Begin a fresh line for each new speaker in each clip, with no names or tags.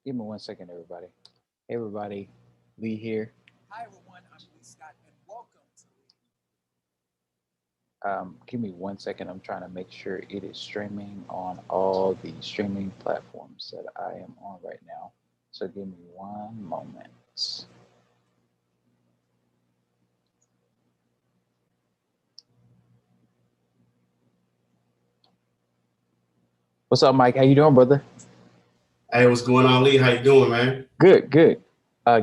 Give me 1 second, everybody. Hey, everybody, Lee here.
Hi everyone, I'm Lee Scott and welcome to
Give me 1 second. I'm trying to make sure it is streaming on all the streaming platforms that I am on right now. So give me one moment. What's up, Mike? How you doing, brother?
Hey, what's going on, Lee? How you doing, man?
Good, good.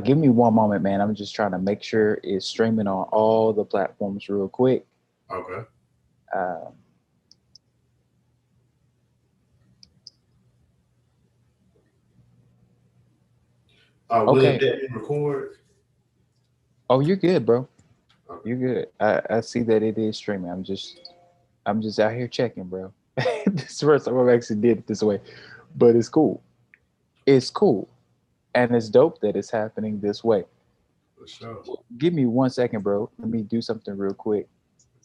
Give me one moment, man. I'm just trying to make sure it's streaming on all the platforms real quick.
Okay.
Uh,
Will it
okay.
let me record?
Oh, you're good, bro.
Okay.
You're good. I see that it is streaming. I'm just out here checking, bro. This is the first time I've actually did it this way, but it's cool. It's cool, and it's dope that it's happening this way.
For sure.
Give me 1 second, bro. Let me do something real quick.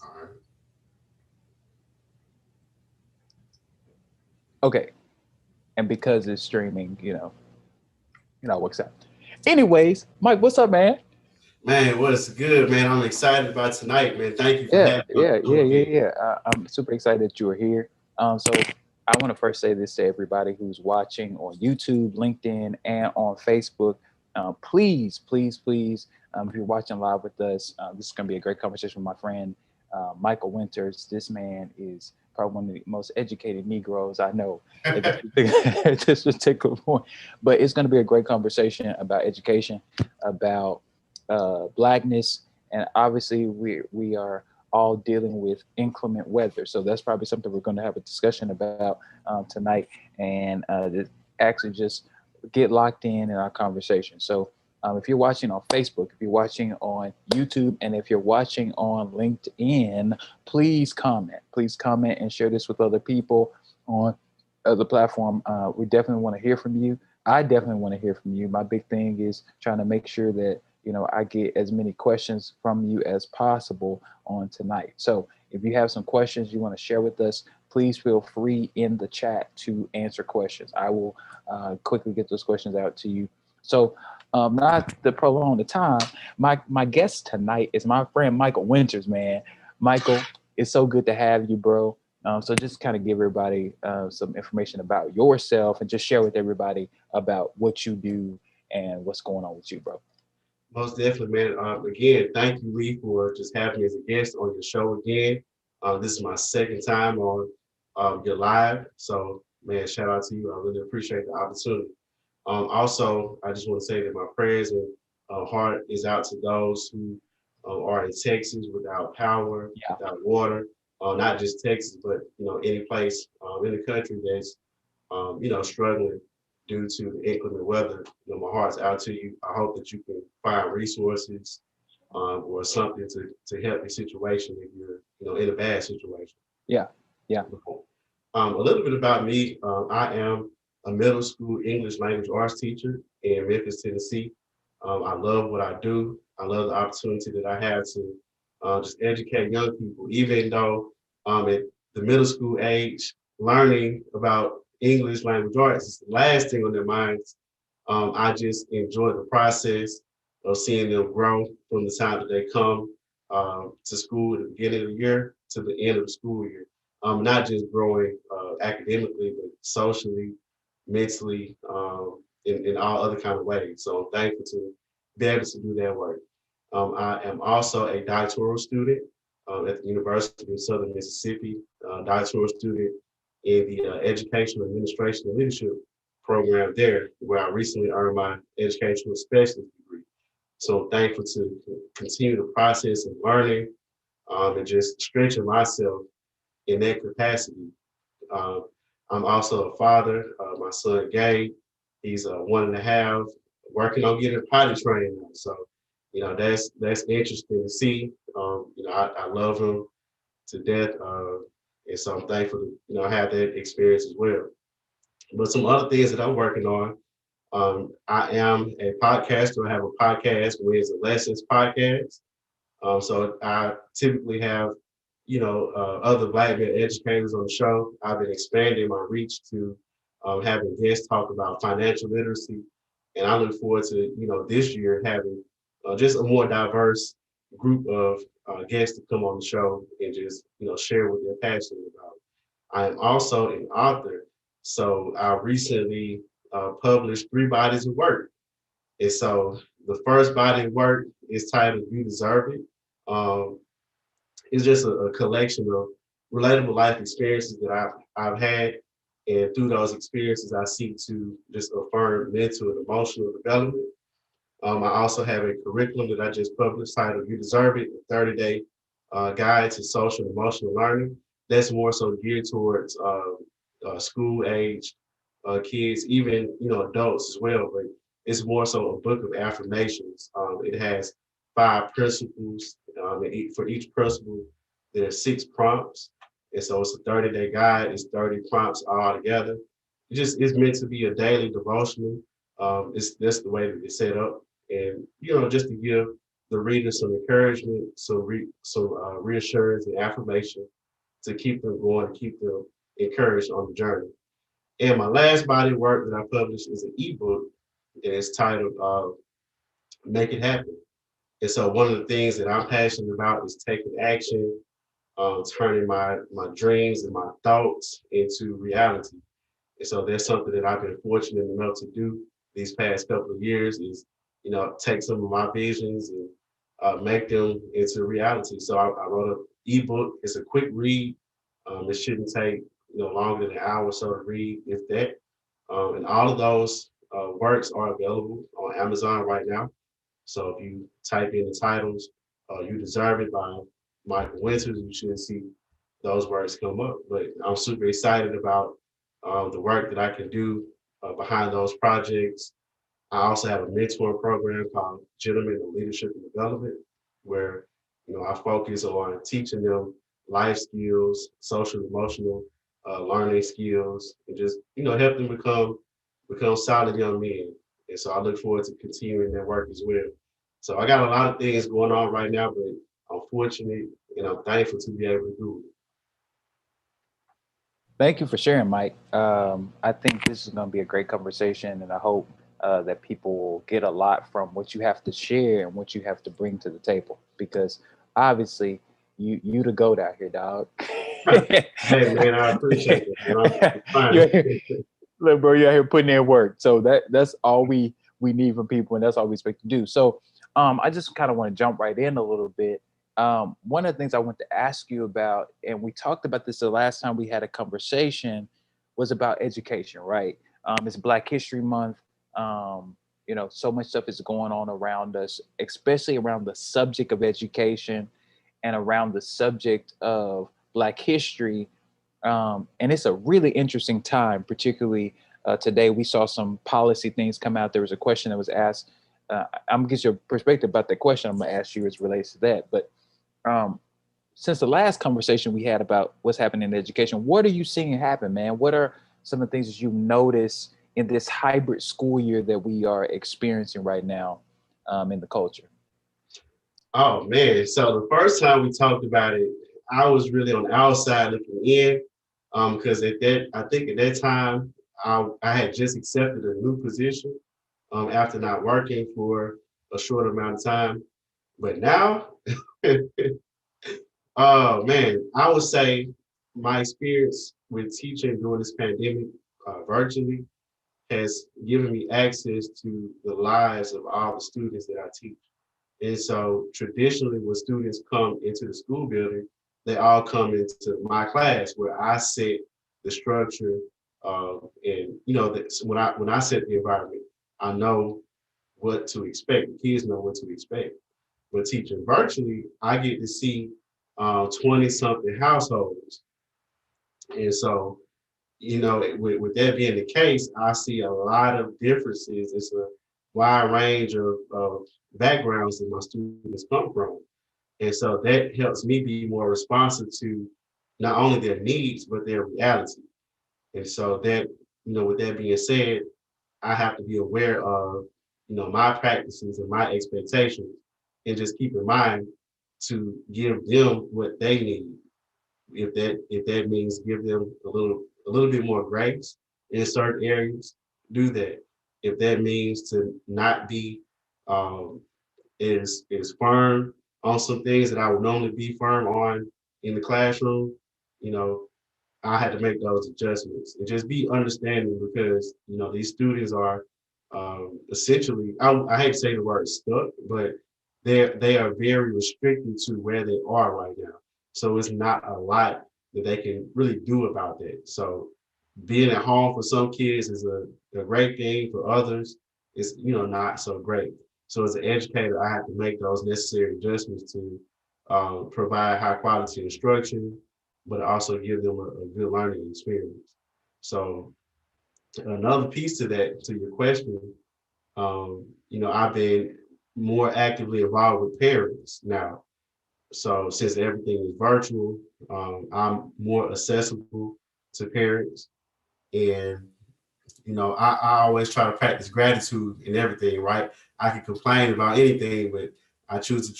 All right.
Okay, and because it's streaming, it works out. Anyways, Mike, what's up, man?
Man, what's good, man? I'm excited about tonight, man. Thank you for
Yeah,
having me on
yeah,
the show
yeah, yeah,
again.
yeah. I'm super excited that you are here. So I want to first say this to everybody who's watching on YouTube, LinkedIn, and on Facebook. Please, please, please, if you're watching live with us, this is going to be a great conversation with my friend Mychal Winters. This man is probably one of the most educated Negroes I know at this this particular point. But it's going to be a great conversation about education, about blackness, and obviously we are all dealing with inclement weather. So that's probably something we're going to have a discussion about tonight, and actually just get locked in our conversation. So if you're watching on Facebook, if you're watching on YouTube, and if you're watching on LinkedIn, please comment and share this with other people on the platform. We definitely want to hear from you. I definitely want to hear from you. My big thing is trying to make sure that I get as many questions from you as possible on tonight. So if you have some questions you want to share with us, please feel free in the chat to answer questions. I will quickly get those questions out to you. So not to prolong the time, my guest tonight is my friend Mychal Winters, man. Mychal, it's so good to have you, bro. So just kind of give everybody some information about yourself and just share with everybody about what you do and what's going on with you, bro.
Most definitely, man. Again, thank you, Lee, for just having me as a guest on your show again. This is my second time on your live. So, man, shout out to you. I really appreciate the opportunity. Also, I just want to say that my prayers and heart is out to those who are in Texas without power,
Yeah.
without water. Not just Texas, but any place in the country that's struggling due to the inclement weather. My heart's out to you. I hope that you can find resources or something to help your situation if you're in a bad situation.
Yeah. Yeah.
A little bit about me. I am a middle school English language arts teacher in Memphis, Tennessee. I love what I do. I love the opportunity that I have to just educate young people, even though at the middle school age, learning about English language arts is the last thing on their minds. I just enjoy the process of seeing them grow from the time that they come to school at the beginning of the year to the end of the school year. Not just growing academically, but socially, mentally, in all other kind of ways. So I'm thankful to be able to do that work. I am also a doctoral student at the University of Southern Mississippi, doctoral student in the Educational Administration and Leadership program there, where I recently earned my educational specialist degree. So I'm thankful to continue the process of learning and just stretching myself in that capacity. Um, I'm also a father. My son Gabe, he's 1.5, working on getting potty trained now. So, that's interesting to see. I love him to death, and so I'm thankful to have that experience as well. But some other things that I'm working on. I am a podcaster. I have a podcast, Wins and Lessons podcast. So I typically have, other Black men educators on the show. I've been expanding my reach to having guests talk about financial literacy. And I look forward to, this year having just a more diverse group of guests to come on the show and just, share what they're passionate about. I am also an author. So I recently published 3 bodies of work. And so the first body of work is titled You Deserve It. Um, it's just a collection of relatable life experiences that I've had. And through those experiences, I seek to just affirm mental and emotional development. I also have a curriculum that I just published titled You Deserve It, a 30-day guide to social and emotional learning. That's more so geared towards school age kids, even adults as well. But it's more so a book of affirmations. It has 5 principles. For each principle, there are 6 prompts, and so it's a 30-day guide. It's 30 prompts all together. It just is meant to be a daily devotional. It's That's the way that it's set up, and just to give the reader some encouragement, some reassurance and affirmation to keep them going, keep them encouraged on the journey. And my last body of work that I published is an ebook, and it's titled "Make It Happen." And so one of the things that I'm passionate about is taking action, turning my dreams and my thoughts into reality. And so that's something that I've been fortunate enough to do these past couple of years is, take some of my visions and make them into reality. So I wrote an ebook. It's a quick read. It shouldn't take longer than an hour or so to read, if that. And all of those works are available on Amazon right now. So if you type in the titles, "You Deserve It" by Mychal Winters, you should see those words come up. But I'm super excited about the work that I can do behind those projects. I also have a mentor program called Gentlemen in Leadership and Development, where I focus on teaching them life skills, social emotional learning skills, and just help them become solid young men. And so I look forward to continuing that work as well. So I got a lot of things going on right now, but I'm fortunate and I'm thankful to be able to do it.
Thank you for sharing, Mike. I think this is going to be a great conversation, and I hope that people will get a lot from what you have to share and what you have to bring to the table. Because obviously, you the goat out here, dog.
Hey man, I appreciate that, man. I'm
you're
fine.
here, look, bro. You're out here putting in work. So that's all we need from people, and that's all we expect to do. So, I just kind of want to jump right in a little bit. One of the things I want to ask you about, and we talked about this the last time we had a conversation, was about education, right? It's Black History Month. Um, so much stuff is going on around us, especially around the subject of education and around the subject of Black history. And it's a really interesting time, particularly today. We saw some policy things come out. There was a question that was asked. I'm gonna get your perspective about the question I'm gonna ask you as relates to that. But um, since the last conversation we had about what's happening in education, what are you seeing happen, man? What are some of the things that you notice in this hybrid school year that we are experiencing right now in the culture?
Oh man! So the first time we talked about it, I was really on the outside looking in, because I think at that time I had just accepted a new position, after not working for a short amount of time. But now, oh man, I would say my experience with teaching during this pandemic virtually has given me access to the lives of all the students that I teach. And so traditionally, when students come into the school building, they all come into my class where I set the structure, and when I set the environment, I know what to expect. The kids know what to expect. But teaching virtually, I get to see 20 something households, and so with that being the case, I see a lot of differences. It's a wide range of backgrounds that my students come from. And so that helps me be more responsive to not only their needs, but their reality. And so with that being said, I have to be aware of, my practices and my expectations and just keep in mind to give them what they need. If that means give them a little bit more grace in certain areas, do that. If that means to not be um, is firm on some things that I would normally be firm on in the classroom, you know, I had to make those adjustments and just be understanding because these students are essentially I hate to say the word stuck, but they are very restricted to where they are right now. So it's not a lot that they can really do about that. So being at home for some kids is a great thing. For others, it's not so great. So as an educator, I have to make those necessary adjustments to provide high quality instruction, but also give them a good learning experience. So another piece to that, to your question, I've been more actively involved with parents now. So since everything is virtual, I'm more accessible to parents, and I always try to practice gratitude in everything, right? I can complain about anything, but I choose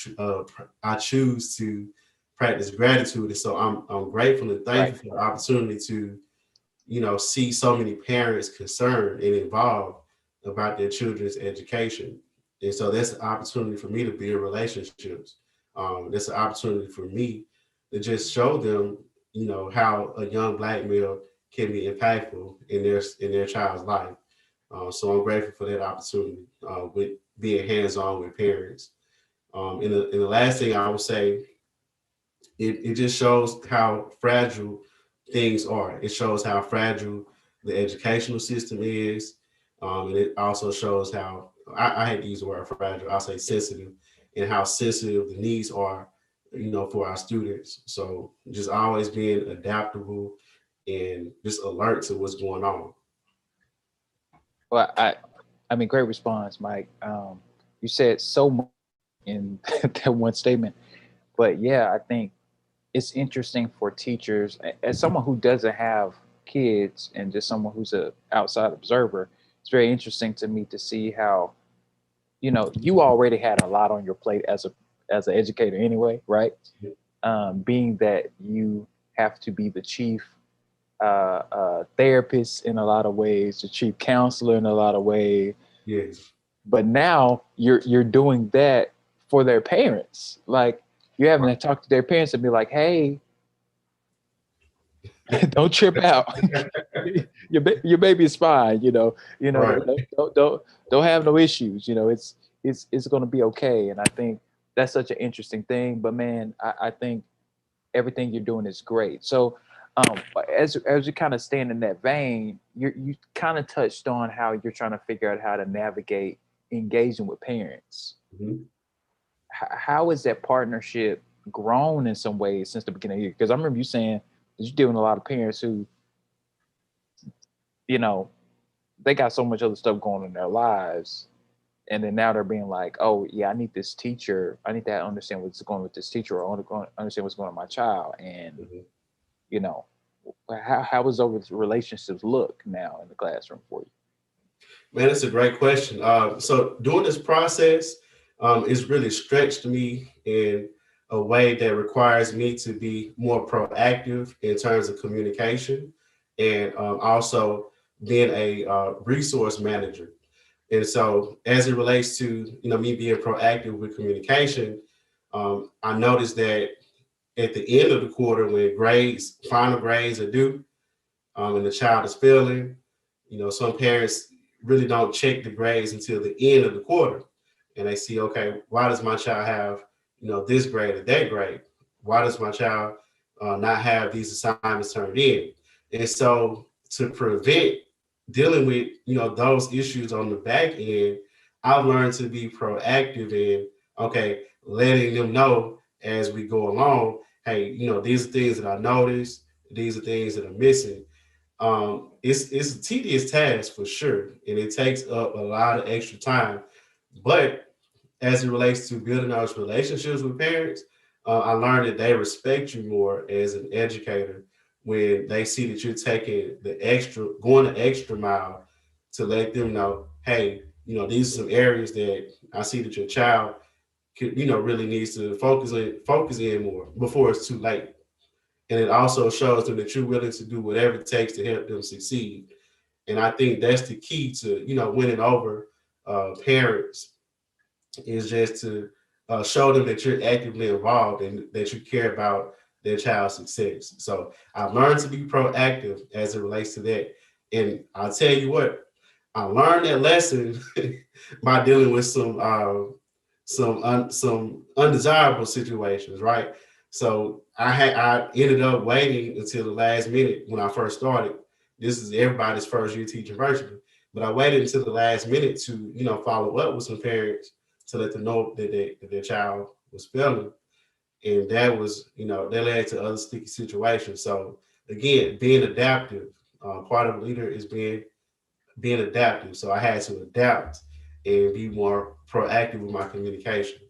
to practice gratitude, and so I'm grateful and
Right.
thankful for the opportunity to see so many parents concerned and involved about their children's education. And so that's an opportunity for me to build relationships. That's an opportunity for me to just show them, how a young black male can be impactful in their child's life. So I'm grateful for that opportunity with being hands-on with parents. And the last thing I would say, it just shows how fragile things are. It shows how fragile the educational system is. And it also shows how, I hate to use the word fragile, I'll say sensitive, and how sensitive the needs are, for our students. So just always being adaptable and just alert to what's going on.
Well, I mean, great response, Mike. You said so much in that one statement, but yeah, I think it's interesting for teachers, as someone who doesn't have kids and just someone who's a outside observer. It's very interesting to me to see how you already had a lot on your plate as an educator anyway, right? Being that you have to be the chief therapist in a lot of ways, the chief counselor in a lot of ways,
Yes.
but now you're doing that for their parents. Like you're having to talk to their parents and be like, "Hey, don't trip out. Your baby is fine.
Right.
Don't have no issues. It's going to be okay." And I think that's such an interesting thing. But man, I think everything you're doing is great. So, as you kind of stand in that vein, you kind of touched on how you're trying to figure out how to navigate engaging with parents.
Mhm.
How is that partnership grown in some ways since the beginning of the year? Because I remember you saying that you're dealing with a lot of parents who, you know, they got so much other stuff going on in their lives. And then now they're being like, oh, yeah, I need this teacher. I need to understand what's going on with this teacher, or I want to understand what's going on with my child. And,
Mhm.
you know, how does those relationships look now in the classroom for you?
Man, that's a great question. So doing this process is really stretched me in a way that requires me to be more proactive in terms of communication, and also being a resource manager. And so, as it relates to me being proactive with communication, I noticed that at the end of the quarter, when final grades are due, and the child is failing. Some parents really don't check the grades until the end of the quarter, and they see, okay, why does my child have, this grade or that grade? Why does my child not have these assignments turned in? And so, to prevent dealing with, those issues on the back end, I've learned to be proactive in, okay, letting them know as we go along, hey, these are things that I noticed, these are things that are missing. It's a tedious task for sure, and it takes up a lot of extra time. But as it relates to building those relationships with parents, I learned that they respect you more as an educator when they see that you're taking going the extra mile to let them know, hey, these are some areas that I see that your child could, really needs to focus in more before it's too late. And it also shows them that you're willing to do whatever it takes to help them succeed. And I think that's the key to, winning over parents, is just to show them that you're actively involved and that you care about their child's success. So I've learned to be proactive as it relates to that. And I'll tell you what, I learned that lesson by dealing with some undesirable situations, right? So I ended up waiting until the last minute when I first started. This is everybody's first year teaching virtually, but I waited until the last minute to follow up with some parents to let them know that their child was failing, and that was that led to other sticky situations. So again, being adaptive, part of a leader is being adaptive. So I had to adapt and be more proactive with my communication.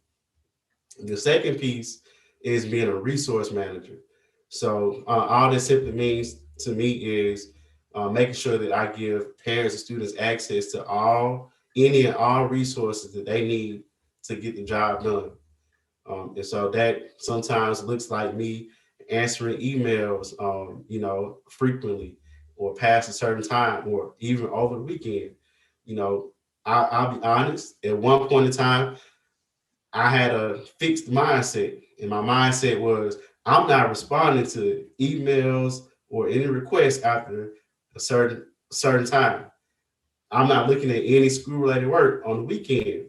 The second piece is being a resource manager. So all this simply means to me is making sure that I give parents and students access to any and all resources that they need to get the job done. And so that sometimes looks like me answering emails, frequently, or past a certain time, or even over the weekend. You know, I'll be honest. At one point in time, I had a fixed mindset, and my mindset was I'm not responding to emails or any requests after a certain time. I'm not looking at any school related work on the weekend.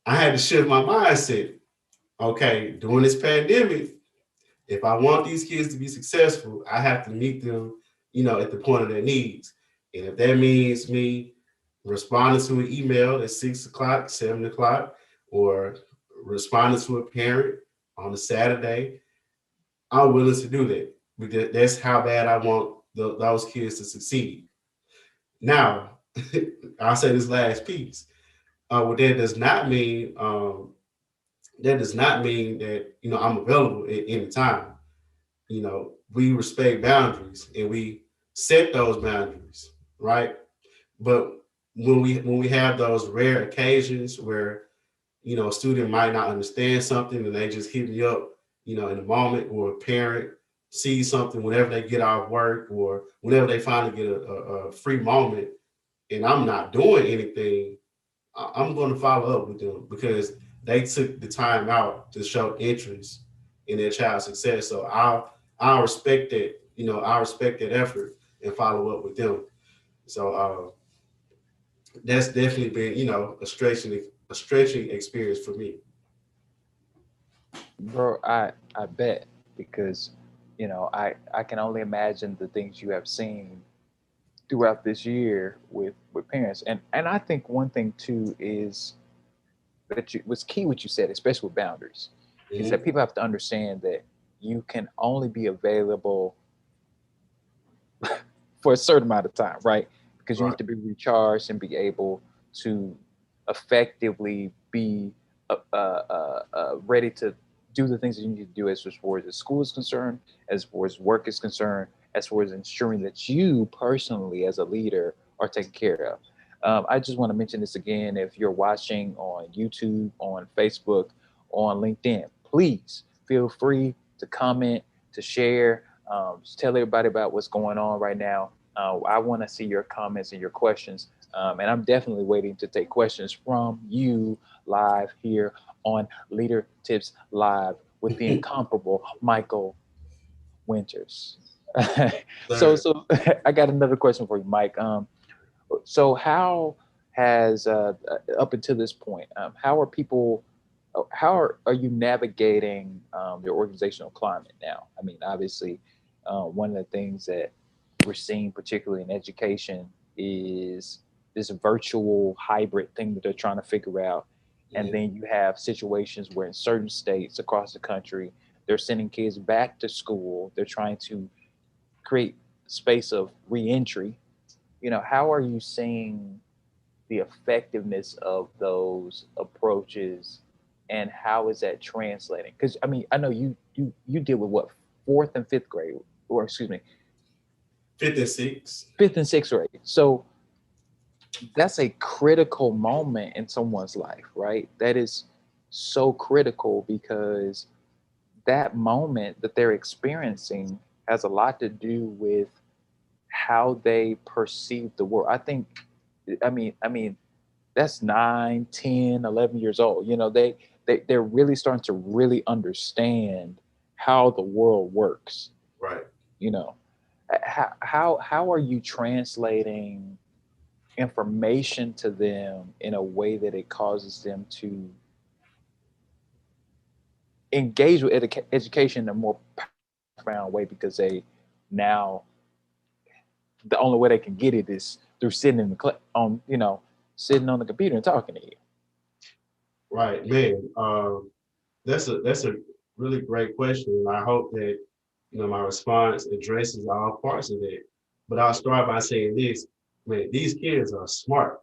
I had to shift my mindset. Okay, during this pandemic, if I want these kids to be successful, I have to meet them, at the point of their needs. And if that means me responding to an email at 6 o'clock, 7 o'clock, or responding to a parent on a Saturday, I'm willing to do that because that's how bad I want those kids to succeed. Now, I'll say this last piece. What that does not mean that I'm available at any time. We respect boundaries and we set those boundaries, right? But when we have those rare occasions where a student might not understand something and they just hit me up, in the moment, or a parent sees something whenever they get off work or whenever they finally get a free moment, and I'm not doing anything, I'm going to follow up with them because they took the time out to show interest in their child's success. So I'll respect that. I respect that effort and follow up with them. So that's definitely been a stretching experience for me.
Bro, I bet, because I can only imagine the things you have seen throughout this year with parents. And I think one thing too is that was key what you said, especially with boundaries, is that
Hmm.
people have to understand that you can only be available for a certain amount of time, right? Because you need
Right.
to be recharged and be able to effectively be ready to do the things that you need to do as far as the school is concerned, as far as work is concerned, as far as ensuring that you personally, as a leader, are taken care of. I just want to mention this again. If you're watching on YouTube, on Facebook, on LinkedIn, please feel free to comment, to share, just tell everybody about what's going on right now. I want to see your comments and your questions. And I'm definitely waiting to take questions from you live here on Leader Tips Live with the incomparable Mychal Winters. so,
Sir.
so I got another question for you, Mike. So how has up until this point, how are people? How are you navigating your organizational climate now? I mean, obviously, one of the things that we're seeing, particularly in education, is this virtual hybrid thing that they're trying to figure out. And
Mhm.
then you have situations where in certain states across the country, they're sending kids back to school. They're trying to create space of reentry. How are you seeing the effectiveness of those approaches, and how is that translating? Because I mean, I know you deal with what, fourth and fifth grade, or excuse me,
Fifth and six.
fifth and sixth grade. So that's a critical moment in someone's life, right? That is so critical because that moment that they're experiencing has a lot to do with how they perceive the world. I think, I mean, that's 9, 10, 11 years old. You know, they're really starting to really understand how the world works.
Right.
You know, how are you translating information to them in a way that it causes them to engage with education in a more profound way, because they now, the only way they can get it is through sitting in the on, sitting on the computer and talking to you.
Right, man. That's a really great question, and I hope that my response addresses all parts of that. But I'll start by saying this, man. These kids are smart.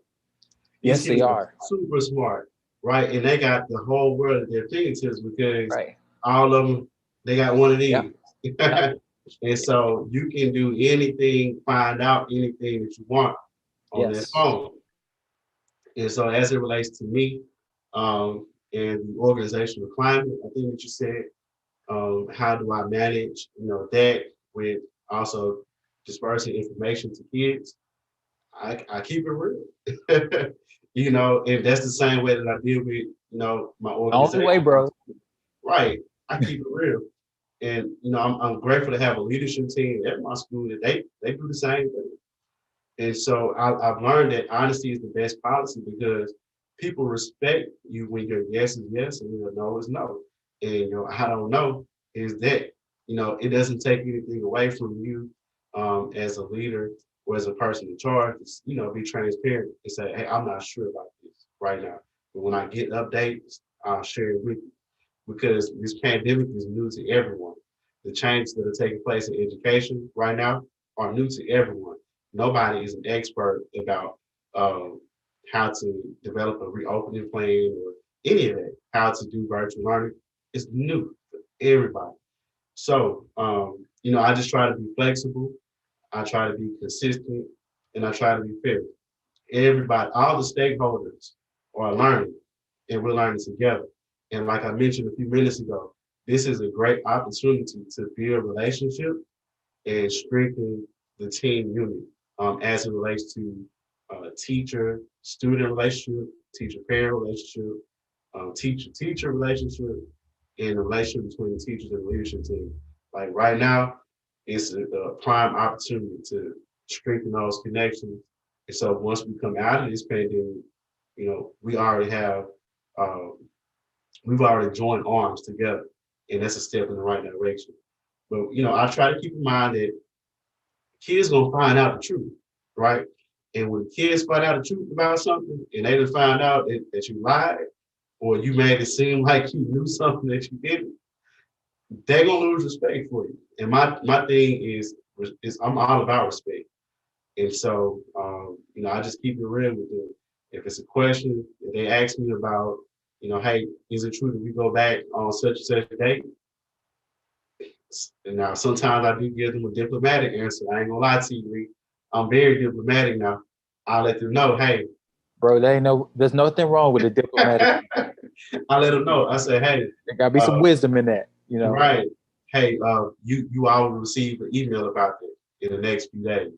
These
Yes, they
kids are
are.
super smart, right? And they got the whole world at their fingertips because
Right.
all of them they got one of
Yeah.
these.
Yeah.
And so you can do anything, find out anything that you want on that
Yes.
phone. And so as it relates to me, and the organizational climate, I think what you said, how do I manage, that with also dispersing information to kids? I keep it real. And that's the same way that I deal with, my
Only way,
organization.
bro.
Right. I keep it real. And I'm grateful to have a leadership team at my school that they do the same thing. And so I've learned that honesty is the best policy because people respect you when your yes is yes and your no is no. And I don't know is that it doesn't take anything away from you as a leader or as a person in charge. Be transparent and say, hey, I'm not sure about this right now. But when I get updates, I'll share it with you because this pandemic is new to everyone. The changes that are taking place in education right now are new to everyone. Nobody is an expert about um, how to develop a reopening plan or any of that, how to do virtual learning. It's new for everybody. So, I just try to be flexible. I try to be consistent and I try to be fair. Everybody, all the stakeholders are learning and we're learning together. And like I mentioned a few minutes ago, this is a great opportunity to build relationship and strengthen the team unit as it relates to teacher student relationship, teacher parent relationship, teacher teacher relationship, and the relationship between the teachers and the leadership team. Like right now, it's a prime opportunity to strengthen those connections. And so once we come out of this pandemic, we already have, um, we've already joined arms together, and that's a step in the right direction. But I try to keep in mind that kids gonna find out the truth, right? And when kids find out the truth about something, and they just find out that you lied or you made it seem like you knew something that you didn't, they're gonna lose respect for you. And my thing is I'm all about respect. And so I just keep it real with them. If it's a question that they ask me about, hey, is it true that we go back on such and such date? And now sometimes I do give them a diplomatic answer. I ain't gonna lie to you, Lee. I'm very diplomatic now. I'll let them know, hey,
Bro, there's nothing wrong with a diplomatic.
I let them know. I say, hey,
There gotta be some
uh,
wisdom in that.
right, hey, you all will receive an email about that in the next few days.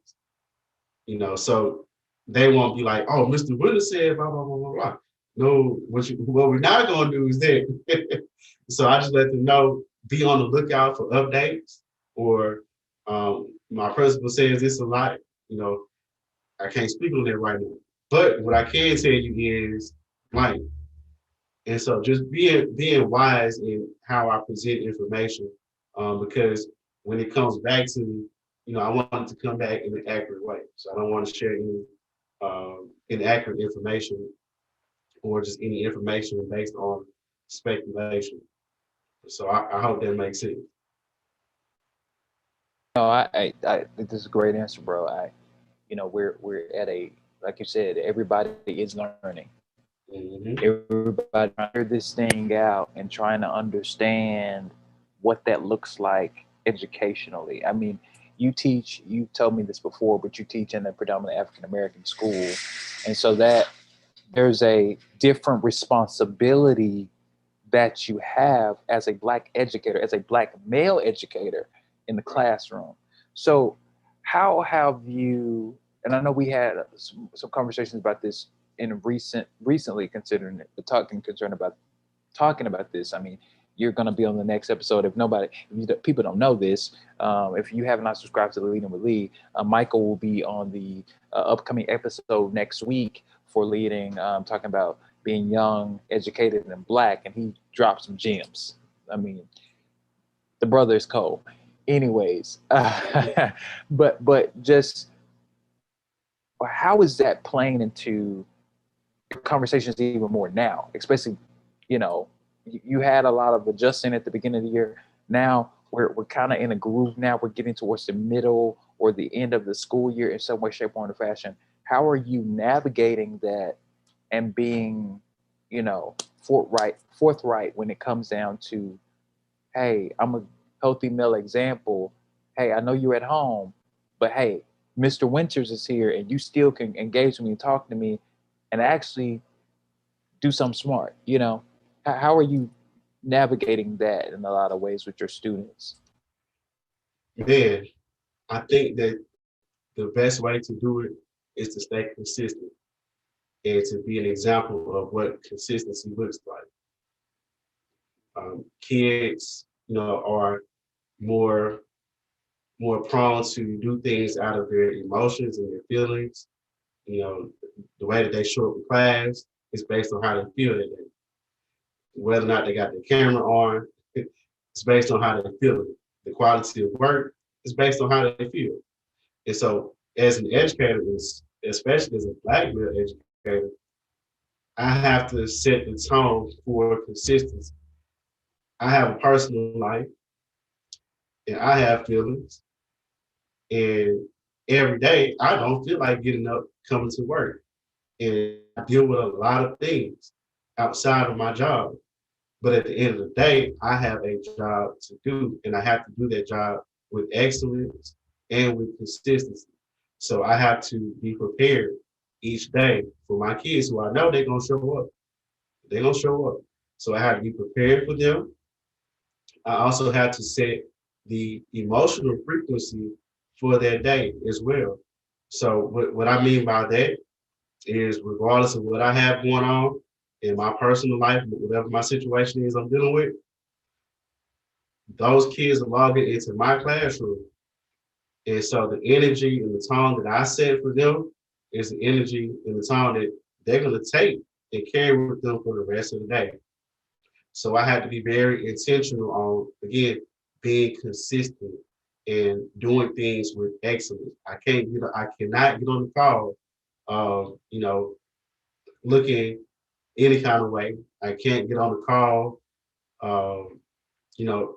So they won't be like, oh, Mr. Winters said blah blah blah blah blah. No, what we're not gonna do is that. So I just let them know, be on the lookout for updates or my principal says this a lot. You know, I can't speak on that right now. But what I can tell you is like, and so just being wise in how I present information, because when it comes back to me, I want it to come back in an accurate way. So I don't want to share any inaccurate information or just any information based on speculation. So I hope that makes sense.
No, I this is a great answer, bro. We're at a, like you said, everybody is learning.
Hmm.
Everybody trying to figure this thing out and trying to understand what that looks like educationally. I mean, you told me this before, but you teach in a predominantly African American school. And so that there's a different responsibility that you have as a black educator, as a black male educator in the classroom. So how have you, and I know we had some conversations about this in recently, considering it, talking concern about talking about this. I mean, you're going to be on the next episode. If people don't know this, if you have not subscribed to the Leading with Lee, Mychal will be on the upcoming episode next week for leading, talking about being young, educated, and black. And he dropped some gems. I mean, the brother is cold. Anyways, but just how is that playing into conversations even more now, especially, you know, you had a lot of adjusting at the beginning of the year. Now we're kind of in a groove now. We're getting towards the middle or the end of the school year in some way, shape, form, or fashion. How are you navigating that and being, you know, forthright when it comes down to, hey, I'm a healthy male example. Hey, I know you're at home, but hey, Mr. Winters is here and you still can engage with me and talk to me and actually do something smart, you know? How are you navigating that in a lot of ways with your students?
Man, I think that the best way to do it is to stay consistent and to be an example of what consistency looks like. Kids, are more more prone to do things out of their emotions and their feelings. You know, the way that they show up in class is based on how they feel that day. Whether or not they got their camera on, it's based on how they feel. The quality of work is based on how they feel. And so, as an educator, especially as a black male educator, I have to set the tone for consistency. I have a personal life and I have feelings. And every day I don't feel like getting up, coming to work. And I deal with a lot of things outside of my job. But at the end of the day, I have a job to do, and I have to do that job with excellence and with consistency. So I have to be prepared each day for my kids who I know they're going to show up. They're going to show up. So I have to be prepared for them. I also have to set the emotional frequency for that day as well. So what I mean by that is regardless of what I have going on in my personal life, whatever my situation is I'm dealing with, those kids are logging into my classroom. And so the energy and the tone that I set for them is the energy and the tone that they're going to take and carry with them for the rest of the day. So I had to be very intentional on, again, being consistent and doing things with excellence. I cannot get on the call, looking any kind of way. I can't get on the call, um, you know,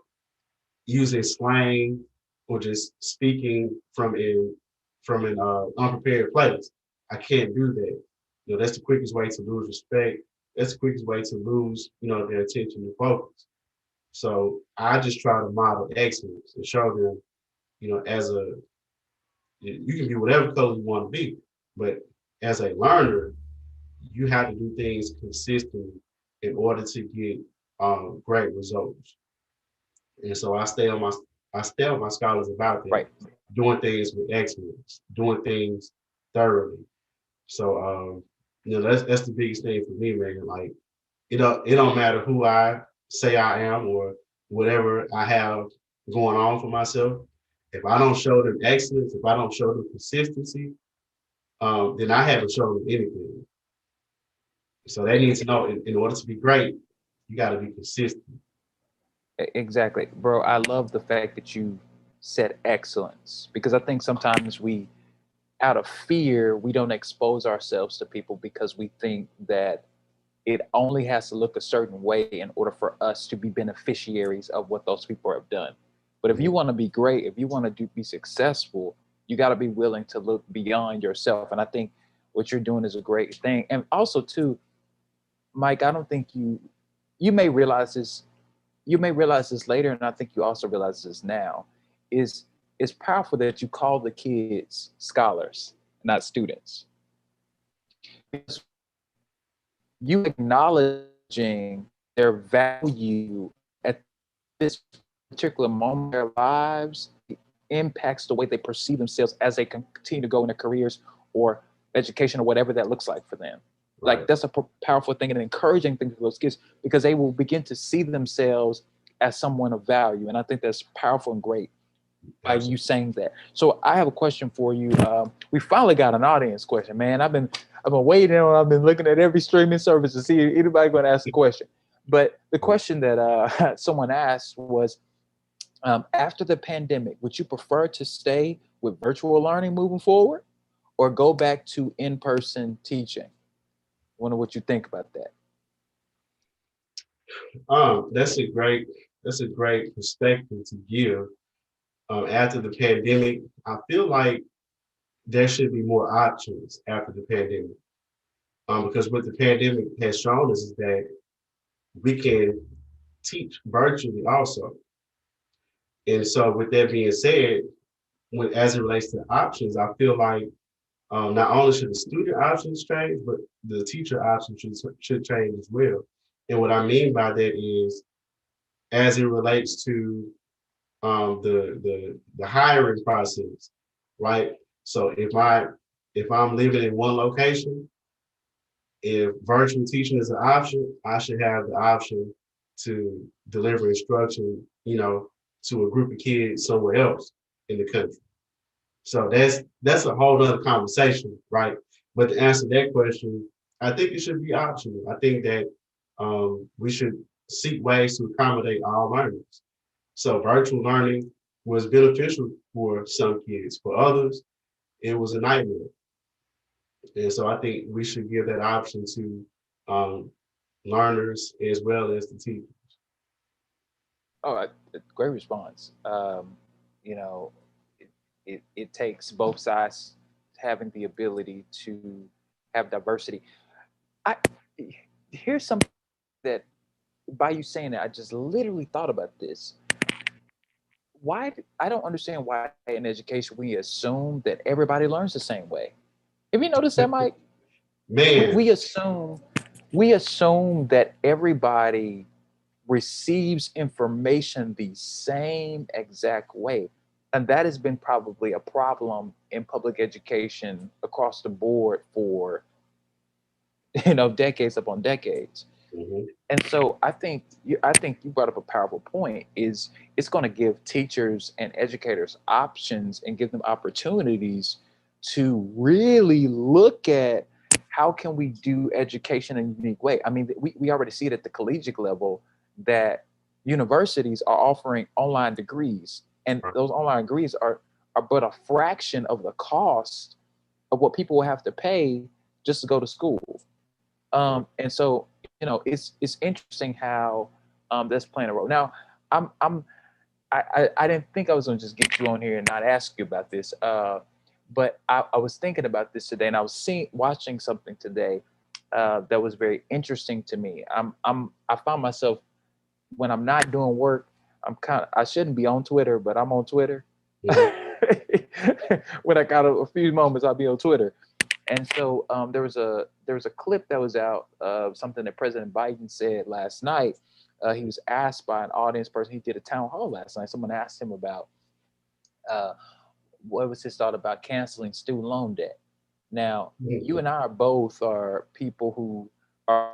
using slang or just speaking from an unprepared place. I can't do that. That's the quickest way to lose respect. That's the quickest way to lose, their attention and focus. So I just try to model excellence and show them, as you can be whatever color you want to be, but as a learner, you have to do things consistently in order to get great results. And so I stay on my scholars about that,
Right.
doing things with excellence, doing things thoroughly. So that's the biggest thing for me, man. Like it don't matter who I say I am or whatever I have going on for myself. If I don't show them excellence, if I don't show them consistency, then I haven't shown them anything. So they need to know in order to be great, you got to be consistent.
Exactly, bro. I love the fact that you said excellence because I think sometimes we, out of fear, we don't expose ourselves to people because we think that it only has to look a certain way in order for us to be beneficiaries of what those people have done. But if you
Mhm.
want to be great, if you want to be successful, you got to be willing to look beyond yourself. And I think what you're doing is a great thing. And also, too, Mike, I don't think you may realize this. You may realize this later, and I think you also realize this now. Is it's powerful that you call the kids scholars, not students, because you acknowledging their value at this particular moment in their lives impacts the way they perceive themselves as they continue to go in their careers or education or whatever that looks like for them. Like
Right.
that's a powerful thing and an encouraging thing for those kids because they will begin to see themselves as someone of value. And I think that's powerful and great by you
Absolutely.
saying that. So I have a question for you. We finally got an audience question, man. I've been waiting on. I've been looking at every streaming service to see if anybody going to ask a question. But the question that someone asked was, after the pandemic, would you prefer to stay with virtual learning moving forward, or go back to in-person teaching? I wonder what you think about that.
That's a great perspective to give. After the pandemic, I feel like there should be more options after the pandemic. Because what the pandemic has shown us is that we can teach virtually also. And so, with that being said, as it relates to options, I feel like not only should the student options change, but the teacher options should change as well. And what I mean by that is, as it relates to the hiring process, right? So if I'm living in one location, if virtual teaching is an option, I should have the option to deliver instruction, to a group of kids somewhere else in the country. So that's a whole other conversation, right? But to answer that question, I think it should be optional. I think that we should seek ways to accommodate all learners. So virtual learning was beneficial for some kids. For others, it was a nightmare. And so I think we should give that option to um, learners as well as the teachers.
Oh, great response. You know, it takes both sides having the ability to have diversity. I Here's something that by you saying that, I just literally thought about this. Why I don't understand why in education we assume that everybody learns the same way. Have you noticed that, Mike? We,
Man,
we assume we assume that everybody receives information the same exact way. And that has been probably a problem in public education across the board for decades upon decades.
mhm,
And so I think you brought up a powerful point is it's going to give teachers and educators options and give them opportunities to really look at how can we do education in a unique way. I mean, we already see it at the collegiate level that universities are offering online degrees, and
right,
those online degrees are but a fraction of the cost of what people will have to pay just to go to school.
right.
And so it's interesting how that's playing a role. Now, I'm I didn't think I was going to just get you on here and not ask you about this, but I was thinking about this today, and I was watching something today that was very interesting to me. I found myself when I'm not doing work, I shouldn't be on Twitter, but I'm on Twitter.
Mhm,
When I got a few moments, I'll be on Twitter. And so there was a clip that was out of something that President Biden said last night. He was asked by an audience person. He did a town hall last night. Someone asked him about uh, what was his thought about canceling student loan debt. Now, you
mhm,
and I are both are people who are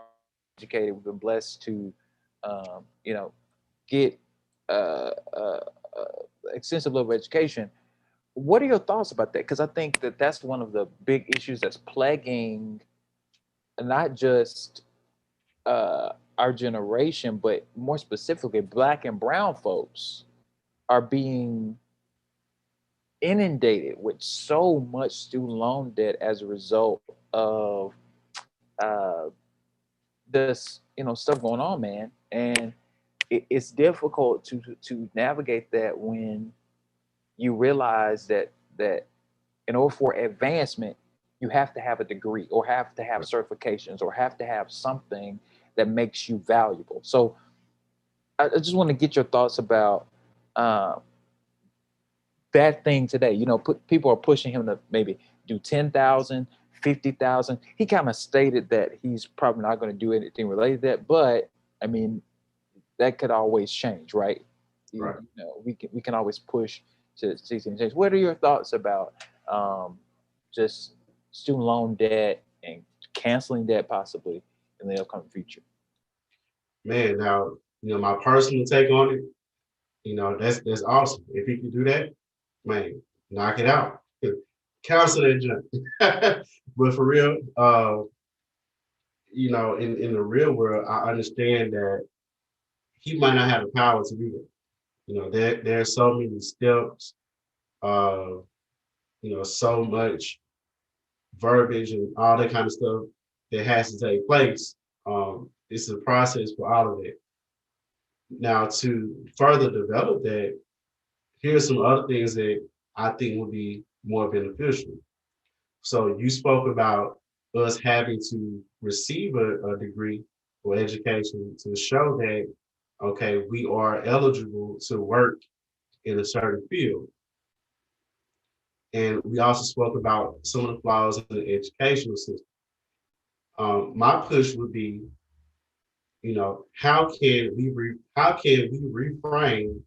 educated. We've been blessed to, get uh, uh, uh, extensive level of education. What are your thoughts about that? Because I think that that's one of the big issues that's plaguing not just our generation, but more specifically, Black and Brown folks are being inundated with so much student loan debt as a result of uh, this, stuff going on, man. And it's difficult to navigate that when you realize that in order for advancement, you have to have a degree or have to have
right.
certifications or have to have something that makes you valuable. So I just want to get your thoughts about uh, that thing today. People are pushing him to maybe do 10,000, 50,000. He kind of stated that he's probably not going to do anything related to that, but I mean, that could always change, right?
Right.
We can always push see any change. What are your thoughts about just student loan debt and canceling debt possibly in the upcoming future?
Man, now, my personal take on it, that's awesome. If he can do that, man, knock it out. Cancel that junk. But for real, in the real world, I understand that he might not have the power to do that. There are so many steps, uh, so much verbiage and all that kind of stuff that has to take place. It's a process for all of it. Now, to further develop that, here's some other things that I think would be more beneficial. So you spoke about us having to receive a degree or education to show that, okay, we are eligible to work in a certain field. And we also spoke about some of the flaws in the educational system. My push would be, how can we reframe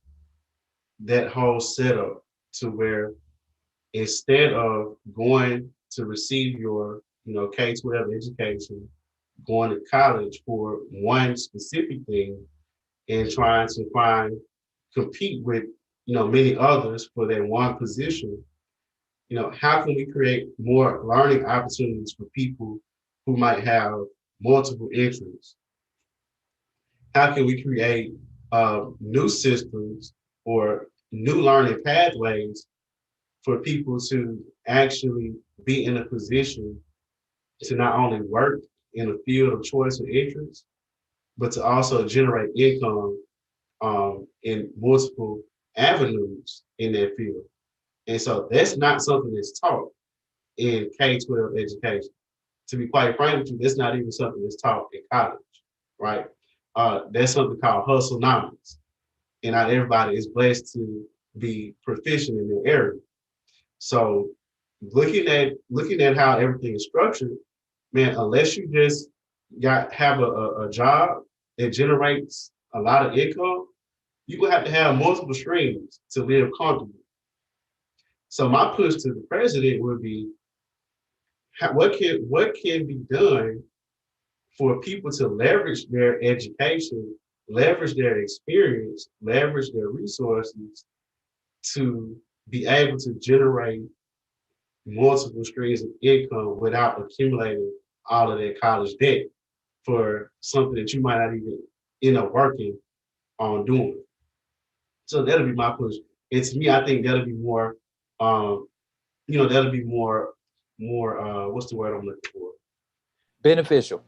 that whole setup to where instead of going to receive your, K-12 education, going to college for one specific thing and trying to compete with, many others for that one position, how can we create more learning opportunities for people who might have multiple interests? How can we create new systems or new learning pathways for people to actually be in a position to not only work in a field of choice or interest, but to also generate income in multiple avenues in that field. And so that's not something that's taught in K-12 education. To be quite frank with you, that's not even something that's taught in college, right? That's something called Hustlenomics. And not everybody is blessed to be proficient in their area. So looking at how everything is structured, man, unless you just have a job that generates a lot of income, you will have to have multiple streams to live comfortably. So my push to the president would be, what can be done for people to leverage their education, leverage their experience, leverage their resources to be able to generate multiple streams of income without accumulating all of that college debt for something that you might not even end up working on doing. So that'll be my push. And to me, I think that'll be more, um, that'll be more, what's the word I'm looking for?
Beneficial.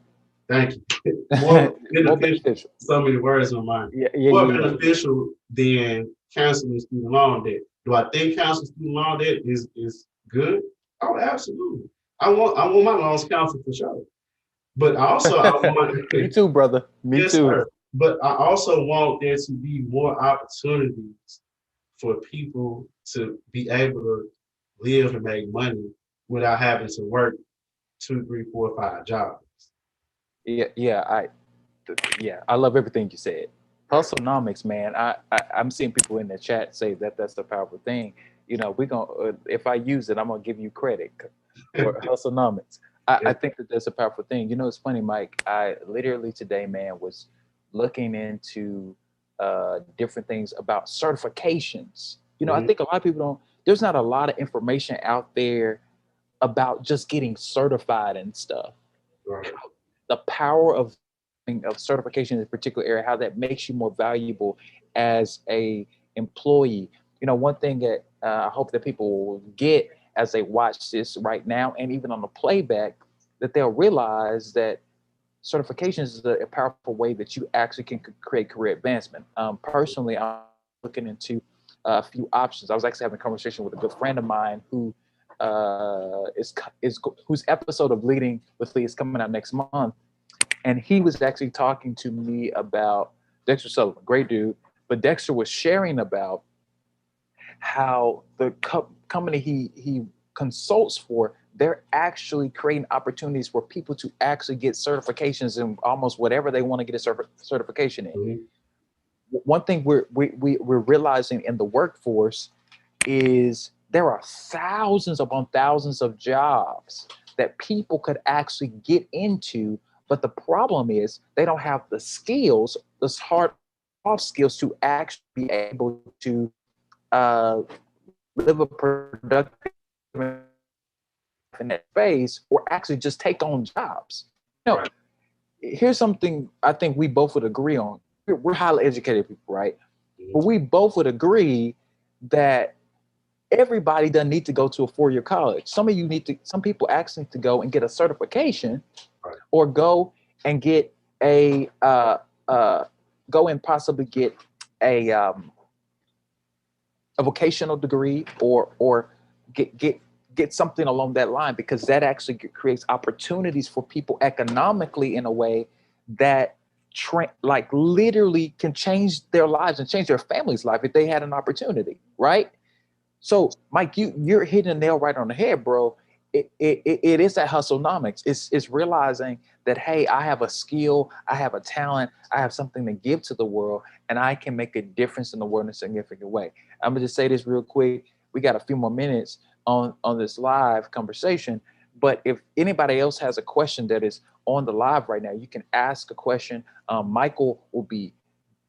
Thank you. More
More
beneficial.
beneficial.
So many words on mine.
Yeah, yeah,
More
yeah, yeah.
beneficial than canceling student loan debt. Do I think canceling student loan debt is good? Oh, absolutely. I want my loans canceled for sure. But also I want
Me too, brother. Me
yes,
too.
sir. But I also want there to be more opportunities for people to be able to live and make money without having to work 2, 3, 4, 5 jobs.
Yeah, yeah. I love everything you said. Hustlenomics, man. I'm seeing people in the chat say that that's a powerful thing. We're gonna if I use it, I'm gonna give you credit for Hustlenomics. I
Yeah.
think that that's a powerful thing. It's funny, Mike. I literally today, man, was looking into different things about certifications. I
Mhm.
think a lot of people don't. There's not a lot of information out there about just getting certified and stuff.
Right.
The power of certification in a particular area, how that makes you more valuable as a employee. One thing that I hope that people will get as they watch this right now, and even on the playback, that they'll realize that certifications is a powerful way that you actually can create career advancement. Personally, I'm looking into a few options. I was actually having a conversation with a good friend of mine who is whose episode of Leading with Lee is coming out next month, and he was actually talking to me about Dexter Sullivan, great dude. But Dexter was sharing about how the company he consults for, they're actually creating opportunities for people to actually get certifications in almost whatever they want to get a certification in.
Mhm.
One thing we're realizing in the workforce, is there are thousands upon thousands of jobs that people could actually get into, but the problem is they don't have the skills, the hard soft skills to actually be able to live a productive and fulfilling life in that space, or actually just take on jobs. Here's
Right.
something I think we both would agree on. We're highly educated people, right? But we both would agree that everybody doesn't need to go to a 4-year college. Some people actually need to go and get a certification,
Right.
or go and get a go and possibly get a um, a vocational degree, or get get get something along that line, because that actually creates opportunities for people economically in a way that like literally can change their lives and change their family's life if they had an opportunity, right? So, Mike, you're hitting a nail right on the head, bro. It is that hustlenomics. It's realizing that, hey, I have a skill, I have a talent, I have something to give to the world, and I can make a difference in the world in a significant way. I'm gonna just say this real quick. We got a few more minutes on this live conversation, but if anybody else has a question that is on the live right now, you can ask a question. Michael will be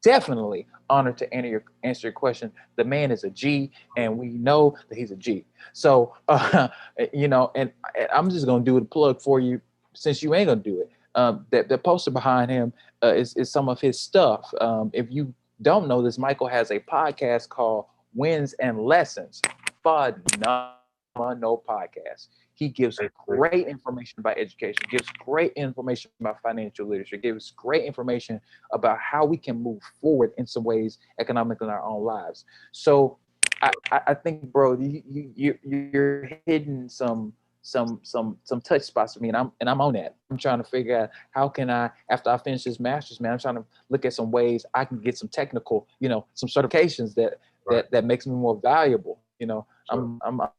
definitely honored to answer your question. The man is a G, and we know that he's a G. So, and I'm just gonna do the plug for you, since you ain't gonna do it. That the poster behind him is some of his stuff. If you don't know this, Michael has a podcast called Wins and Lessons. Phenomenal podcast. He gives
Thank you.
great information about education, gives great information about financial literacy, gives great information about how we can move forward in some ways economically in our own lives. So I think, bro, you're hitting some touch spots for me, and I'm on that. I'm trying to figure out how can I, after I finish this master's, man, I'm trying to look at some ways I can get some technical, some certifications
Right.
that makes me more valuable.
Sure.
I'm about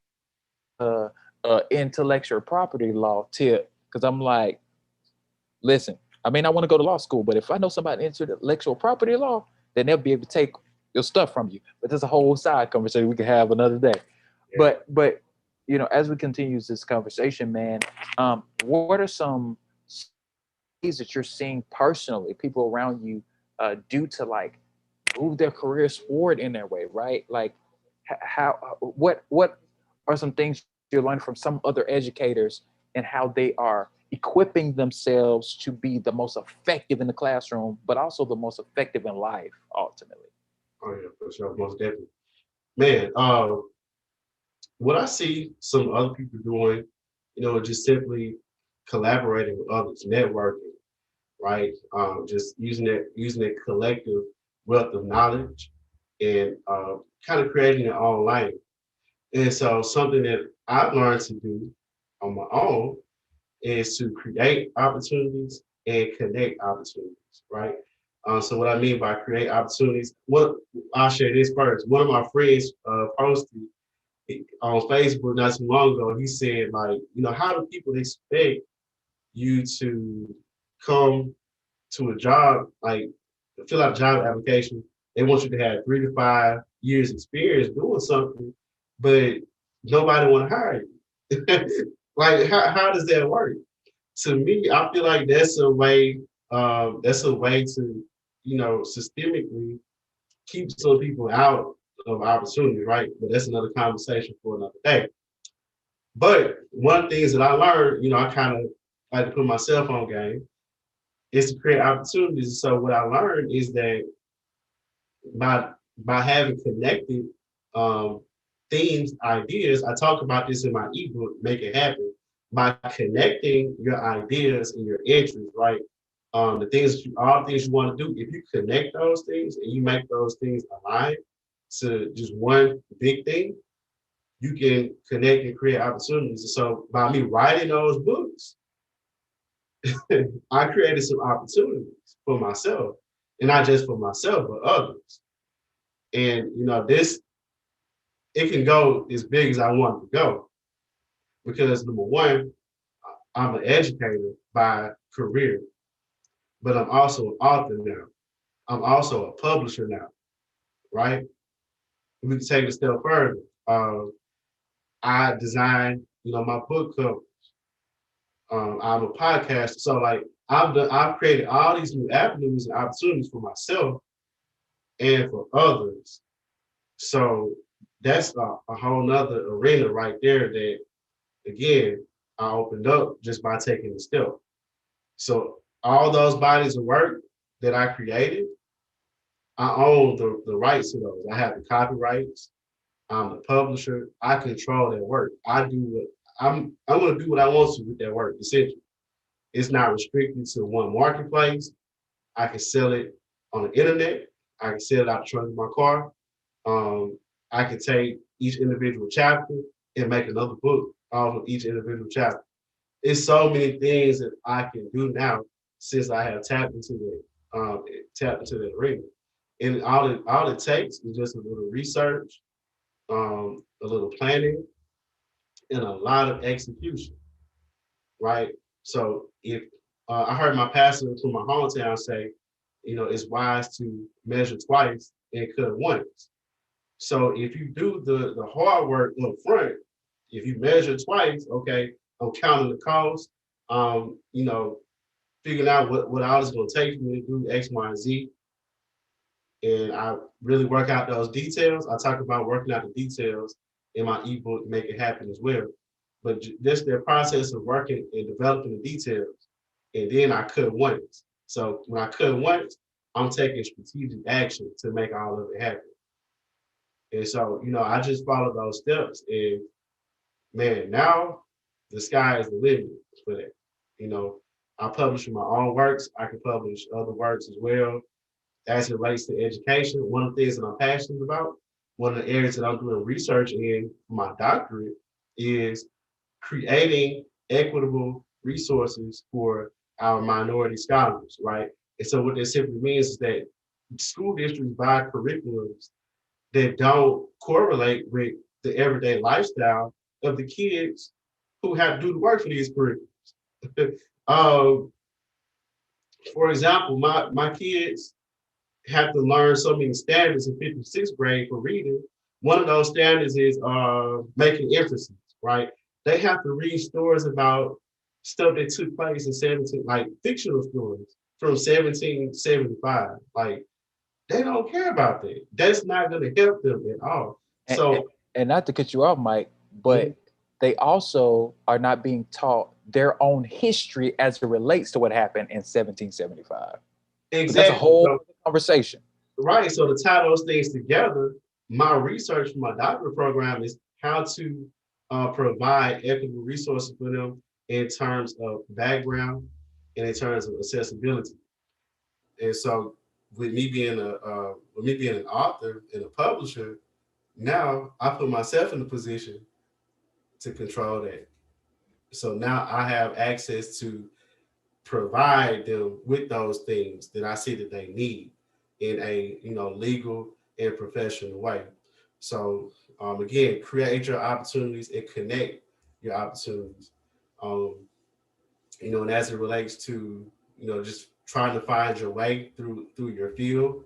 to get intellectual property law tip, because I'm like, listen, I may not want to go to law school, but if I know somebody in intellectual property law, then they'll be able to take your stuff from you. But there's a whole side conversation we can have another day.
Yeah.
But as we continue this conversation, man, what are some ways that you're seeing personally people around you do to like move their careers forward in their way, right? Like how what are some things you're learning from some other educators, and how they are equipping themselves to be the most effective in the classroom, but also the most effective in life ultimately.
Oh yeah, for sure, most definitely. Man, what I see some other people doing, just simply collaborating with others, networking, right? Just using that collective wealth of knowledge and kind of creating their own lane. And so something that I've learned to do on my own is to create opportunities and connect opportunities, right? So what I mean by create opportunities, I'll share this first. One of my friends posted on Facebook not too long ago. He said, like, how do people expect you to come to a job, like fill out a job application? They want you to have 3 to 5 years experience doing something, but nobody want to hire you. Like, how does that work? To me, I feel like that's a way to, systemically keep some people out of opportunity, right? But that's another conversation for another day. But one of the things that I learned, I kind of like to put myself on game, is to create opportunities. So what I learned is that by by having connected um, themes, ideas, I talk about this in my ebook, Make It Happen. By connecting your ideas and your interests, right? All the things you want to do, if you connect those things and you make those things align to just one big thing, you can connect and create opportunities. And so by me writing those books, I created some opportunities for myself, and not just for myself, but others. And this, it can go as big as I want it to go, because number one, I'm an educator by career, but I'm also an author now. I'm also a publisher now, right? We can take it a step further. Uh, I design, my book cover. I'm a podcaster, so like I've created all these new avenues and opportunities for myself and for others. So that's a whole nother arena right there that again I opened up just by taking the step. So all those bodies of work that I created, I own the rights to those. I have the copyrights. I'm the publisher. I control that work. I do what I'm gonna do what I want to with that work, essentially. It's not restricted to one marketplace. I can sell it on the internet. I can sell it out the trunk of my car. Um, I can take each individual chapter and make another book off of each individual chapter. It's so many things that I can do now since I have tapped into that arena. And all it takes is just a little research, a little planning, and a lot of execution, right? So if I heard my pastor from my hometown say, it's wise to measure twice and cut once. So if you do the hard work up front, if you measure twice, okay, I'm counting the cost, figuring out what all it's gonna take for me to do X, Y, and Z, and I really work out those details. I talk about working out the details in my ebook, Make It Happen as well. But just the process of working and developing the details, and then I cut once. So when I cut once, I'm taking strategic action to make all of it happen. And so, I just follow those steps. And man, now the sky is the limit for that. You know, I publish my own works. I can publish other works as well. As it relates to education, one of the things that I'm passionate about, one of the areas that I'm doing research in for my doctorate is creating equitable resources for our minority scholars, right? And so what that simply means is that school districts buy curriculums that don't correlate with the everyday lifestyle of the kids who have to do the work for these curriculums. um, for example, my kids have to learn so many standards in fifth and sixth grade for reading. One of those standards is making inferences, right? They have to read stories about stuff that took place in 17, like fictional stories from 1775. Like they don't care about that. That's not going to help them at all.
and, and,
So,
and not to cut you off, Mike, but they also are not being taught their own history as it relates to what happened in 1775. But that's a
exactly.
whole
So,
conversation.
right. So to tie those things together, my research for my doctorate program is how to provide equitable resources for them in terms of background and in terms of accessibility. And so, with me being an author and a publisher, now I put myself in a position to control that. So now I have access to provide them with those things that I see that they need in a legal and professional way. So again, create your opportunities and connect your opportunities. Um, and as it relates to just trying to find your way through your field,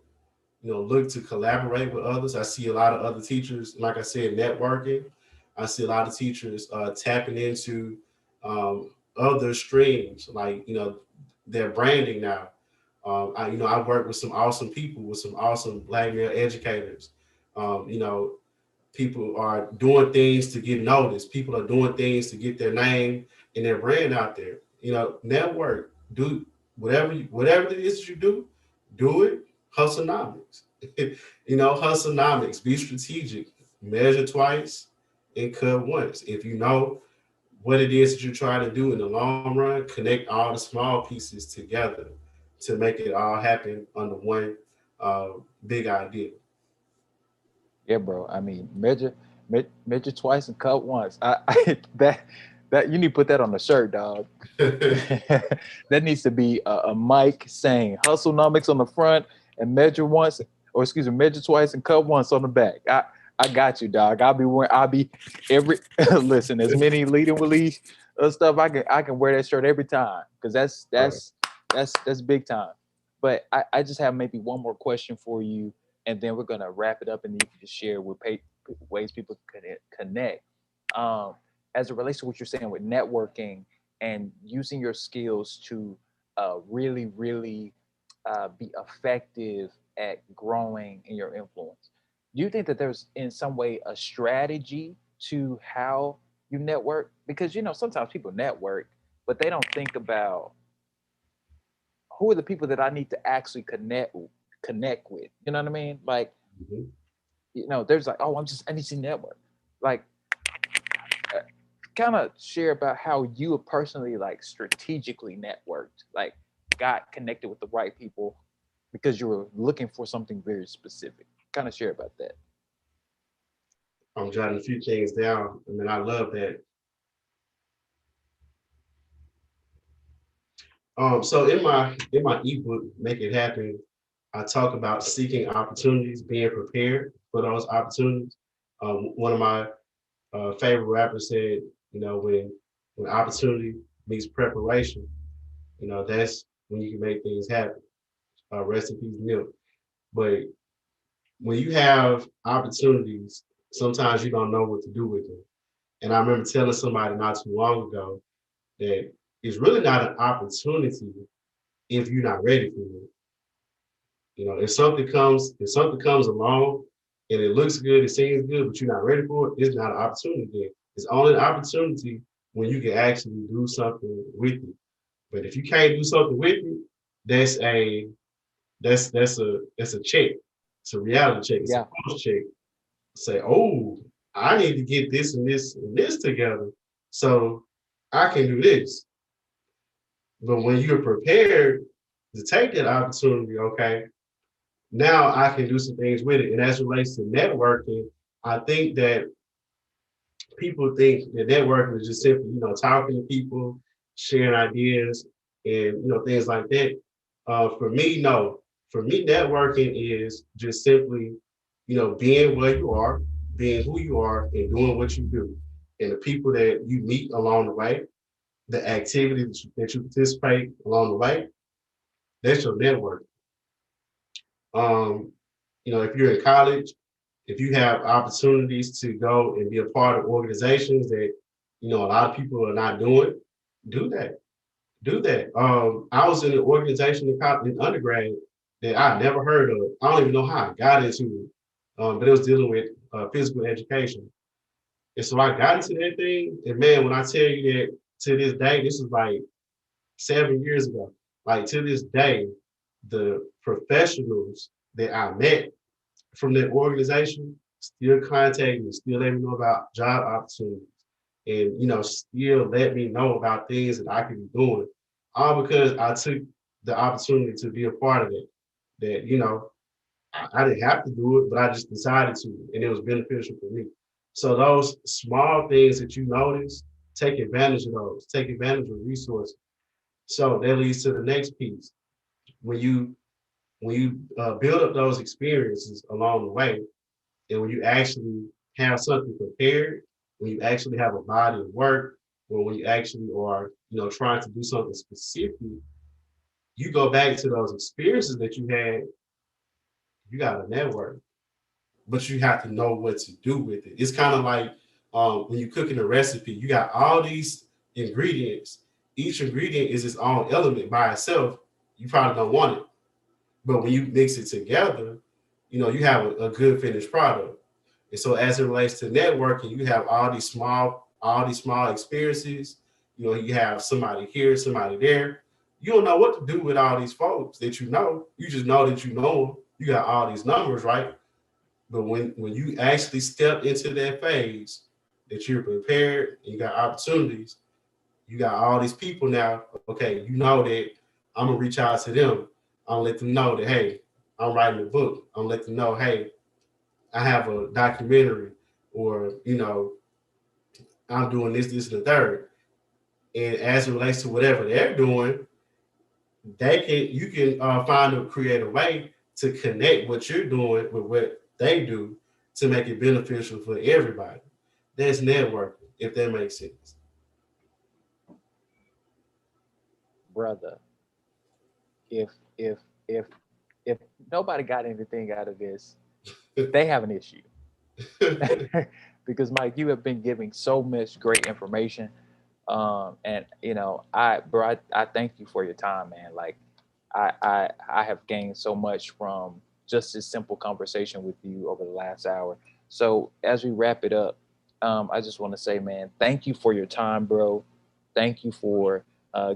look to collaborate with others. I see a lot of other teachers, like I said, networking. I see a lot of teachers tapping into other streams, like their branding now. I work with some awesome people, with some awesome Black male educators. People are doing things to get noticed. People are doing things to get their name and their brand out there. Network, do whatever it is that you do it. Hustlenomics. Hustlenomics. Be strategic. Measure twice and cut once. If you know what it is that you're trying to do in the long run, connect all the small pieces together to make it all happen under one big idea.
Yeah, bro. I mean, measure twice and cut once. That you need to put that on the shirt, dog. That needs to be a mic saying "Hustlenomics" on the front and measure once, or excuse me, measure twice and cut once on the back. I got you, dog. I'll be every listen. As many leading with these stuff, I can wear that shirt every time because
Right.
that's big time. But I just have maybe one more question for you, and then we're gonna wrap it up, and you can just share with ways people connect. Um, as it relates to what you're saying with networking and using your skills to really be effective at growing in your influence. Do you think that there's in some way a strategy to how you network? Because sometimes people network, but they don't think about who are the people that I need to actually connect with. You know what I mean? Like,
Mhm.
there's like, oh, I'm just NBC Network. Like, uh, kind of share about how you personally like strategically networked, like got connected with the right people because you were looking for something very specific. Kind of share about that.
I'm jotting a few things down. I mean, I love that. So in my ebook, Make It Happen, I talk about seeking opportunities, being prepared for those opportunities. One of my favorite rappers said, when opportunity meets preparation, that's when you can make things happen. Rest in peace, Milk. But when you have opportunities, sometimes you don't know what to do with them. And I remember telling somebody not too long ago that it's really not an opportunity if you're not ready for it. If something comes along and it looks good, it seems good, but you're not ready for it, it's not an opportunity then. It's only an opportunity when you can actually do something with it. But if you can't do something with it, that's a that's a check. It's a reality check. It's a
Yeah,
pulse check. Say, oh, I need to get this and this and this together so I can do this. But when you're prepared to take that opportunity, okay, now I can do some things with it. And as it relates to networking, I think that people think that networking is just simply, talking to people, sharing ideas, and things like that. For me, no. For me, networking is just simply, being where you are, being who you are, and doing what you do. And the people that you meet along the way, the activities that you participate along the way, that's your network. Um, if you're in college, if you have opportunities to go and be a part of organizations that a lot of people are not doing, do that. Do that. I was in an organization in undergrad that I never heard of. I don't even know how I got into it, but it was dealing with physical education. And so I got into that thing, and man, when I tell you that to this day, this is like 7 years ago. Like to this day, the professionals that I met from that organization still contact me, still let me know about job opportunities, and still let me know about things that I could be doing. All because I took the opportunity to be a part of it. That I didn't have to do it, but I just decided to, and it was beneficial for me. So those small things that you notice, take advantage of those. Take advantage of resources. So that leads to the next piece. When you build up those experiences along the way, and when you actually have something prepared, when you actually have a body of work, or when you actually are, trying to do something specific, you go back to those experiences that you had, you got a network, but you have to know what to do with it. It's kind of like when you're cooking a recipe, you got all these ingredients. Each ingredient is its own element by itself. You probably don't want it. But when you mix it together, you have a good finished product. And so as it relates to networking, you have all these small experiences. You have somebody here, somebody there. You don't know what to do with all these folks that you know. You just know that you know them. You got all these numbers, right? But when you actually step into that phase that you're prepared and you got opportunities, you got all these people now. Okay, you know that I'm gonna reach out to them. I'm gonna let them know that hey, I'm writing a book. I'm gonna let them know, hey, I have a documentary, or I'm doing this, this, and the third. And as it relates to whatever they're doing, you can find a creative way to connect what you're doing with what they do to make it beneficial for everybody. That's networking, if that makes sense.
brother. If if if if nobody got anything out of this, they have an issue. because Mike, you have been giving so much great information. And you know, I thank you for your time, man. Like I have gained so much from just this simple conversation with you over the last hour. So as we wrap it up, I just want to say, man, thank you for your time, bro. Thank you for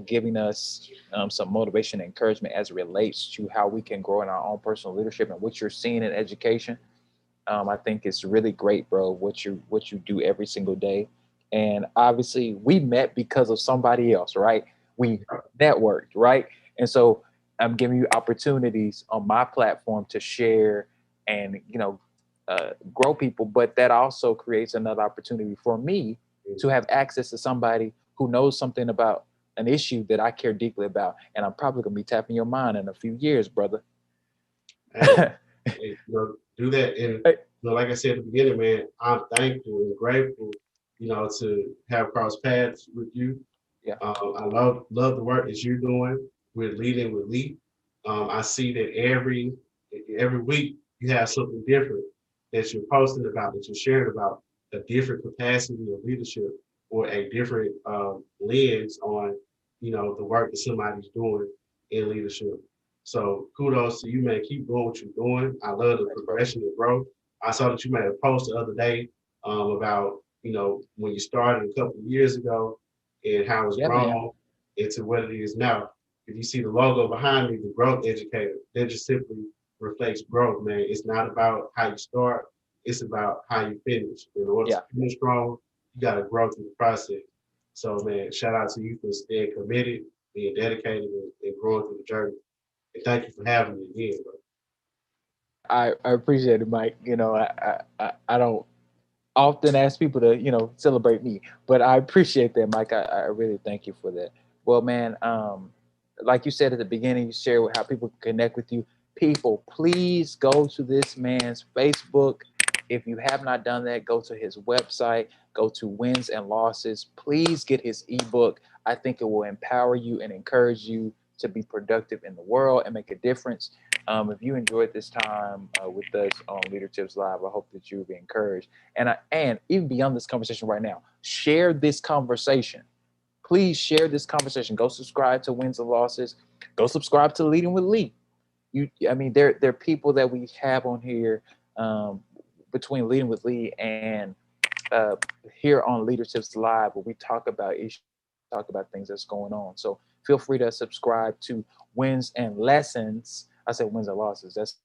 giving us some motivation and encouragement as it relates to how we can grow in our own personal leadership and what you're seeing in education. I think it's really great, bro, what you do every single day. And obviously, we met because of somebody else, right? We networked, right? And so I'm giving you opportunities on my platform to share and grow people, but that also creates another opportunity for me to have access to somebody who knows something about an issue that I care deeply about, and I'm probably gonna be tapping your mind in a few years, brother.
Hey, do that. And like I said at the beginning, man, I'm thankful and grateful, to have crossed paths with you.
Yeah,
I love the work that you're doing with leading with Lee. I see that every week you have something different that you're posting about, that you're sharing about a different capacity of leadership or a different lens on, the work that somebody's doing in leadership. So kudos to you, man. Keep doing what you're doing. I love the
thanks, bro.
progression and growth. I saw that you made a post the other day about, when you started a couple of years ago and how it's
Yeah, man.
grown into what it is now. If you see the logo behind me, the growth educator, that just simply reflects growth, man. It's not about how you start, it's about how you finish. In order to
Yeah,
finish strong, you got to grow through the process. So, man, shout out to you for staying committed, being dedicated, and growing through the journey. And thank you for having me again, bro.
I appreciate it, Mike. I don't often ask people to celebrate me, but I appreciate that, Mike. I really thank you for that. Well, man, like you said at the beginning, you share how people can connect with you. People, please go to this man's Facebook. If you have not done that, go to his website, go to Wins and Losses. Please get his ebook. I think it will empower you and encourage you to be productive in the world and make a difference. If you enjoyed this time with us on Leader Tips Live, I hope that you will be encouraged. And even beyond this conversation right now, share this conversation. Please share this conversation. Go subscribe to Wins and Losses. Go subscribe to Leading with Lee. I mean, there are people that we have on here um, between Leading with Lee and uh, here on Leaderships Live, where we talk about issues, we talk about things that's going on. So feel free to subscribe to Wins and Lessons. I said wins and losses. That's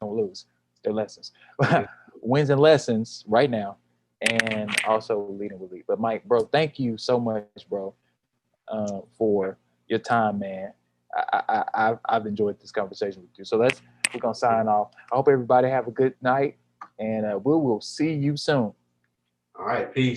we don't lose. They're lessons.
Yeah.
Wins and lessons right now, and also Leading with Lee. But Mike, bro, thank you so much, bro, for your time, man. I've enjoyed this conversation with you. So we're gonna sign off. I hope everybody have a good night, and we will see you soon.
All right, peace.